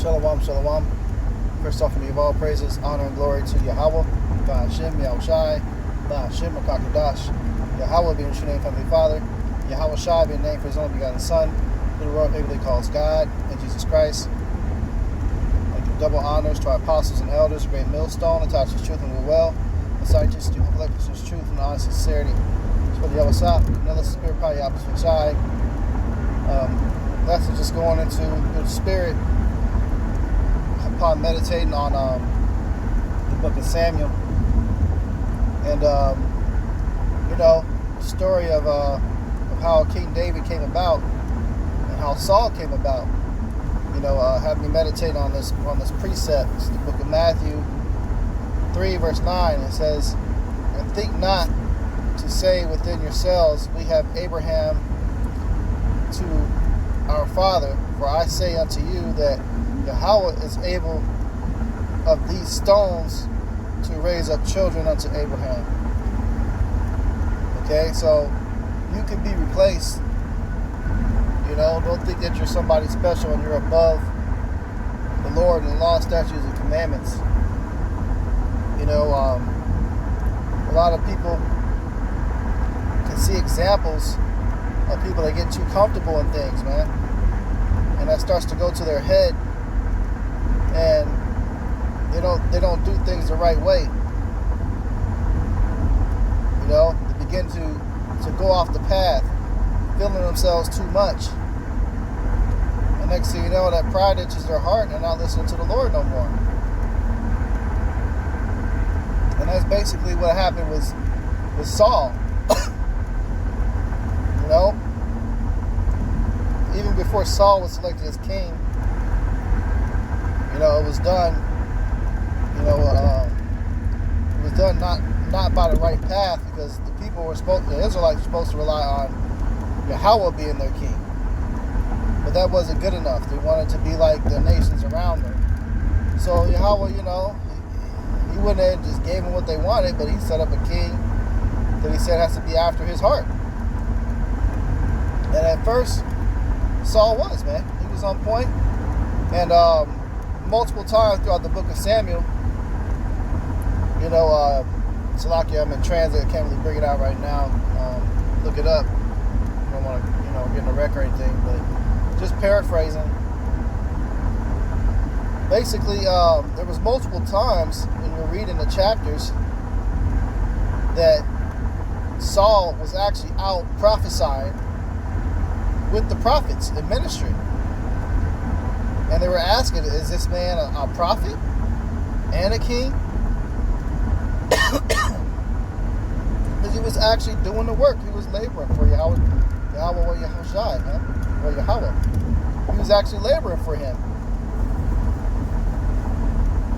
Shalom, shalom. First off, we give all praises, honor, and glory to Yahweh, Ba'ashem, Yahushai, Ba'ashem, Makakadash. Yahweh being the true name, Heavenly Father. Yahweh Shai being named for his only begotten Son, who the world ably calls God, and Jesus Christ. I give double honors to our apostles and elders, great millstone, attached to truth and will well, and scientists to reflect this truth and honest sincerity. For the Yahweh Sah, another spirit, probably opposite Shai. That's just going into the spirit upon meditating on the book of Samuel, and the story of how King David came about and how Saul came about. Have me meditate on this precept. It's the book of Matthew 3 verse 9. It says, "And think not to say within yourselves, we have Abraham to our father, for I say unto you that Yahweh is able of these stones to raise up children unto Abraham." Okay, so you can be replaced. Don't think that you're somebody special and you're above the Lord and the law, statutes, and commandments. A lot of people can see examples of people that get too comfortable in things, man. And that starts to go to their head, and they don't do things the right way. They begin to go off the path, feeling themselves too much. And next thing you know, that pride itches their heart, and they're not listening to the Lord no more. And that's basically what happened with Saul. Even before Saul was selected as king, it was done. It was done not by the right path, because the Israelites were supposed to rely on Yahweh being their king. But that wasn't good enough. They wanted to be like the nations around them. So Yahweh, he went ahead and just gave them what they wanted, but he set up a king that he said has to be after his heart. And at first, Saul was, man. He was on point. And multiple times throughout the book of Samuel, Salakia, I'm in transit, I can't really bring it out right now. Look it up. I don't want to, get in a wreck or anything, but just paraphrasing. Basically, there was multiple times when you're reading the chapters that Saul was actually out prophesying with the prophets in ministry. And they were asking, is this man a prophet and a king? Because he was actually doing the work. He was laboring for Yahweh or Yahushai, man, or Yahweh. He was actually laboring for him.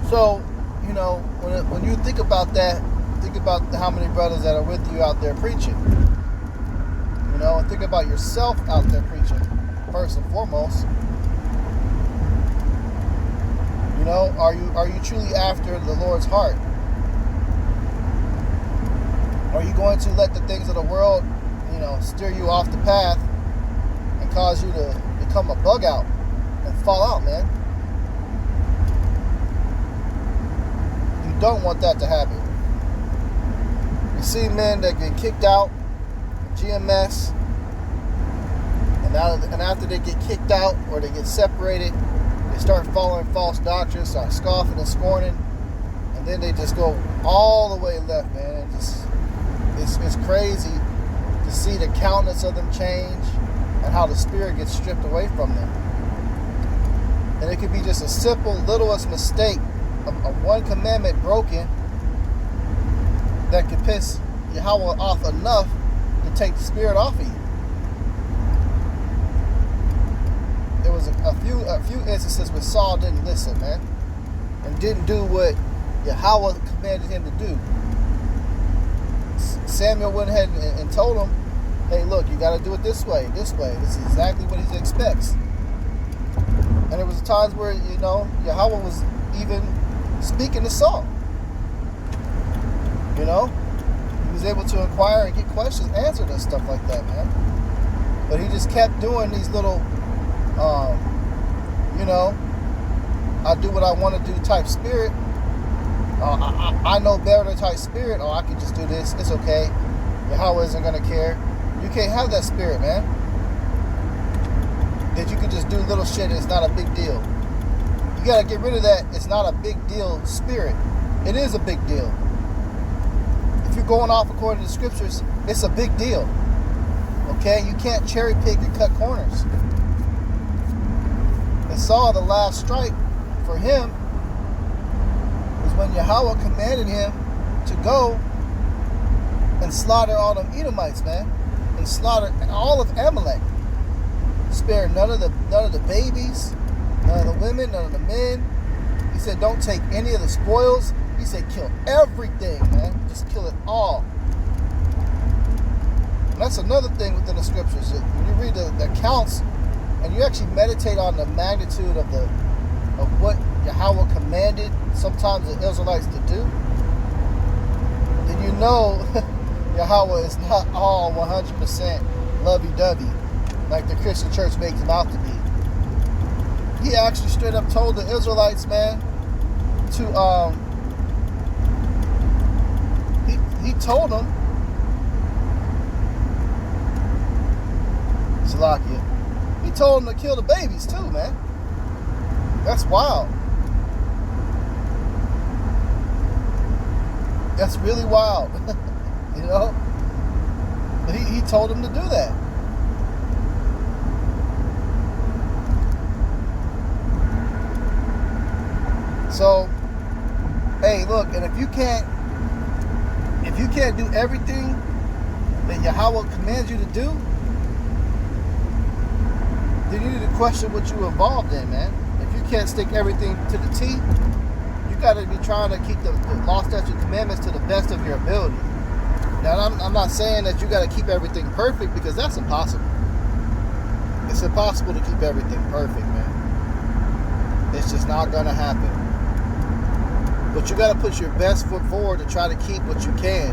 So, when you think about that, think about how many brothers that are with you out there preaching. And think about yourself out there preaching, first and foremost. Are you truly after the Lord's heart? Are you going to let the things of the world, steer you off the path and cause you to become a bug out and fall out, man? You don't want that to happen. You see men that get kicked out, GMS, and after they get kicked out or they get separated, they start following false doctrines, start scoffing and scorning, and then they just go all the way left, man. It's crazy to see the countenance of them change and how the spirit gets stripped away from them. And it could be just a simple, littlest mistake of one commandment broken that could piss Yahweh off enough to take the spirit off of you. There was a few instances where Saul didn't listen, man, and didn't do what Yahweh commanded him to do. Samuel went ahead and told him, hey, look, you got to do it this way. This is exactly what he expects. And there was times where, Yahweh was even speaking to Saul. He was able to inquire and get questions answered and stuff like that, man. But he just kept doing these little I do what I want to do type spirit, I know better type spirit, or I can just do this, it's okay, Yahweh isn't going to care. You can't have that spirit, man. That you can just do little shit and it's not a big deal. You got to get rid of that it's not a big deal spirit. It is a big deal. If you're going off according to the scriptures, it's a big deal. Okay? You can't cherry pick and cut corners. And Saul, the last strike for him was when Yahweh commanded him to go and slaughter all them Edomites, man. And slaughter all of Amalek. Spare none of the babies, none of the women, none of the men. He said, don't take any of the spoils. He said, kill everything, man. Just kill it all. And that's another thing within the scriptures. When you read the accounts and you actually meditate on the magnitude of what Yahweh commanded sometimes the Israelites to do, then you know Yahweh is not all 100% lovey-dovey like the Christian church makes him out to be. He actually straight up told the Israelites, man, to he told them, Salakia, he told them to kill the babies too, man. That's wild. That's really wild. You know? But he told them to do that. So, hey, look, and if you can't do everything that Yahweh commands you to do, then you need to question what you're involved in, man. If you can't stick everything to the T, you got to be trying to keep the law, statutes, and commandments to the best of your ability. Now, I'm not saying that you got to keep everything perfect, because that's impossible. It's impossible to keep everything perfect, man. It's just not going to happen. But you got to put your best foot forward to try to keep what you can.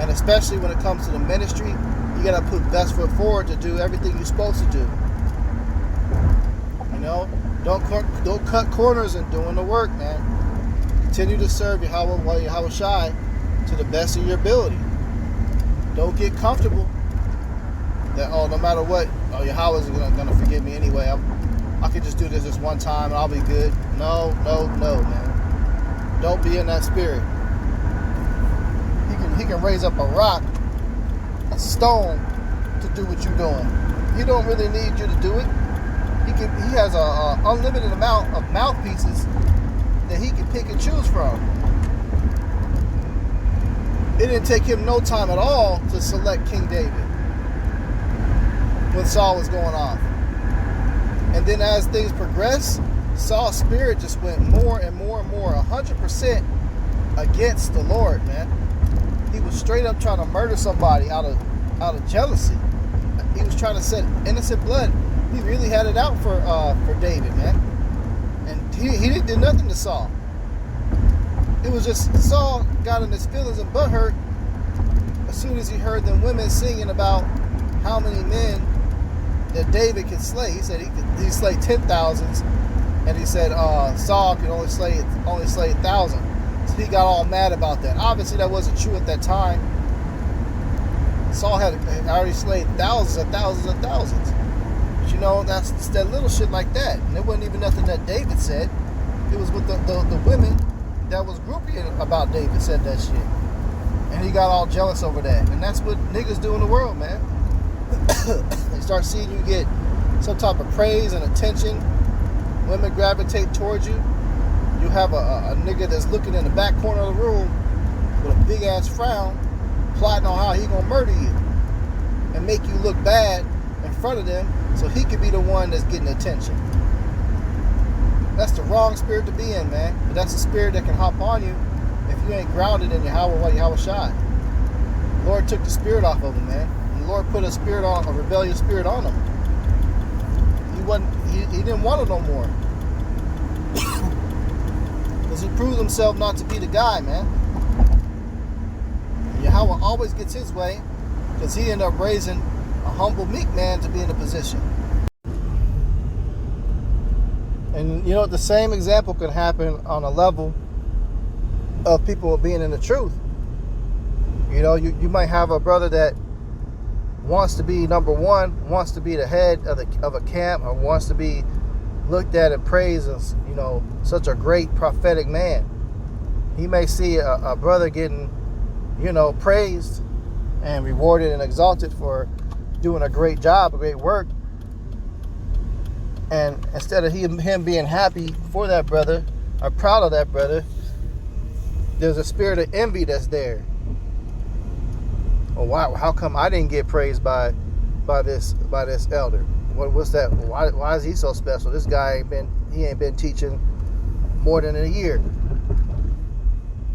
And especially when it comes to the ministry, you got to put best foot forward to do everything you're supposed to do. You know, don't cut corners in doing the work, man. Continue to serve Yahweh Shai to the best of your ability. Don't get comfortable that, no matter what, Yahweh is going to forgive me anyway. I could just do this one time and I'll be good. No, man. Don't be in that spirit. He can raise up a rock, a stone, to do what you're doing. He don't really need you to do it. He has a unlimited amount of mouthpieces that he can pick and choose from. It didn't take him no time at all to select King David when Saul was going off. And then as things progressed, Saul's spirit just went more and more and more, 100% against the Lord, man. He was straight up trying to murder somebody out of jealousy. He was trying to set innocent blood. He really had it out for David, man. And he didn't do nothing to Saul. It was just Saul got in his feelings and butthurt as soon as he heard them women singing about how many men that David could slay. He said he slay 10,000s. And he said Saul could only slay 1,000. So he got all mad about that. Obviously, that wasn't true at that time. Saul had already slayed thousands and thousands and thousands. But you know, that's that little shit like that. And it wasn't even nothing that David said. It was with the women that was groupie about David said that shit. And he got all jealous over that. And that's what niggas do in the world, man. They start seeing you get some type of praise and attention. Women gravitate towards you. You have a nigga that's looking in the back corner of the room with a big ass frown, plotting on how he gonna murder you and make you look bad in front of them, so he could be the one that's getting attention. That's the wrong spirit to be in, man. But that's the spirit that can hop on you if you ain't grounded in Yahweh Shai. The Lord took the spirit off of him, man. And the Lord put a rebellious spirit on him. He didn't want it no more. Because he proved himself not to be the guy, man. And Yahweh always gets his way, because he ended up raising a humble, meek man to be in a position. And you know, the same example could happen on a level of people being in the truth. You know, you might have a brother that wants to be number one, wants to be the head of a camp, or wants to be looked at and praised as, you know, such a great prophetic man. He may see a brother getting, you know, praised and rewarded and exalted for doing a great job, a great work. And instead of him being happy for that brother, or proud of that brother, there's a spirit of envy that's there. Well, why? How come I didn't get praised by this elder? What's that? Why is he so special? This guy ain't been teaching more than a year.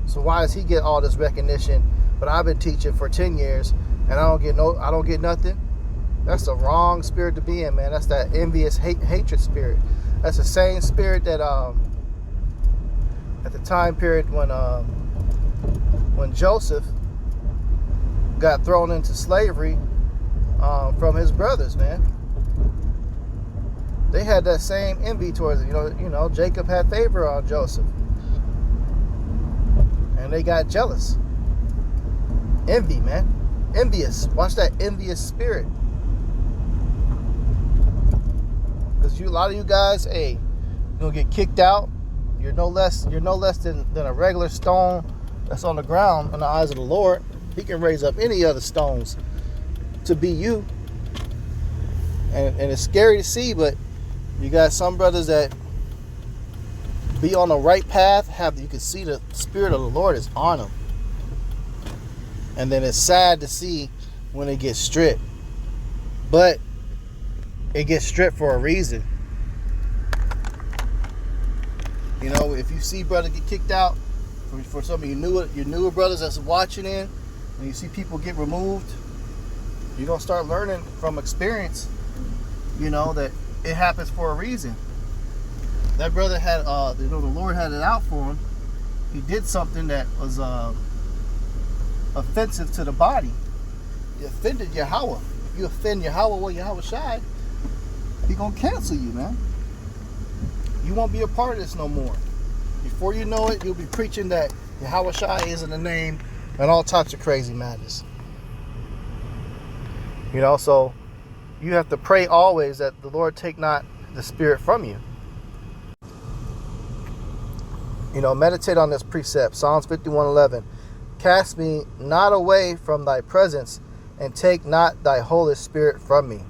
So why does he get all this recognition? But I've been teaching for 10 years and I don't get nothing. That's the wrong spirit to be in, man. That's that envious hatred spirit. That's the same spirit that at the time period when Joseph got thrown into slavery from his brothers, man. They had that same envy towards it. You know, Jacob had favor on Joseph. And they got jealous. Envy, man. Envious. Watch that envious spirit. Because a lot of you guys, hey, you're gonna get kicked out. You're no less than a regular stone that's on the ground in the eyes of the Lord. He can raise up any other stones to be you. And it's scary to see, but you got some brothers that be on the right path, you can see the Spirit of the Lord is on them. And then it's sad to see when it gets stripped. But it gets stripped for a reason. You know, if you see brother get kicked out, for some of your newer brothers that's watching in, and you see people get removed, you're going to start learning from experience, you know, that it happens for a reason. That brother had, the Lord had it out for him. He did something that was offensive to the body. He offended Yahweh. If you offend Yahweh, well, Yahweh Shai, He gonna cancel you, man. You won't be a part of this no more. Before you know it, you'll be preaching that Yahweh Shai isn't a name and all types of crazy madness. You know, so you have to pray always that the Lord take not the Spirit from you. You know, meditate on this precept. Psalms 51:11. Cast me not away from thy presence, and take not thy Holy Spirit from me.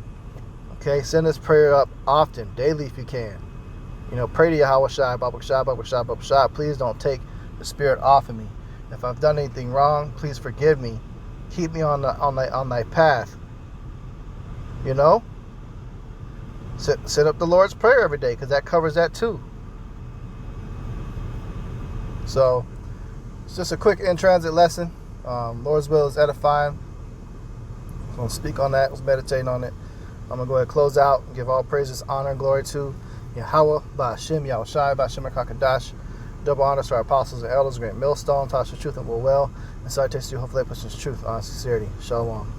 Okay, send this prayer up often, daily if you can. You know, pray to Yahweh Shai, Baruch Shai, Baruch Shai, Baruch Shai. Please don't take the Spirit off of me. If I've done anything wrong, please forgive me. Keep me on thy path. You know? Set up the Lord's Prayer every day, because that covers that too. So, it's just a quick in-transit lesson. Lord's will is edifying. I'm going to speak on that. I was meditating on it. I'm going to go ahead and close out and give all praises, honor, and glory to Yahweh, Ba'ashem, Yahweh Shai, Ba'ashem, HaKadosh. Double honors to our apostles and elders, great millstone, Tasha truth and will well. And salutations to you, hopefully, pushing truth, honest, sincerity. Shalom.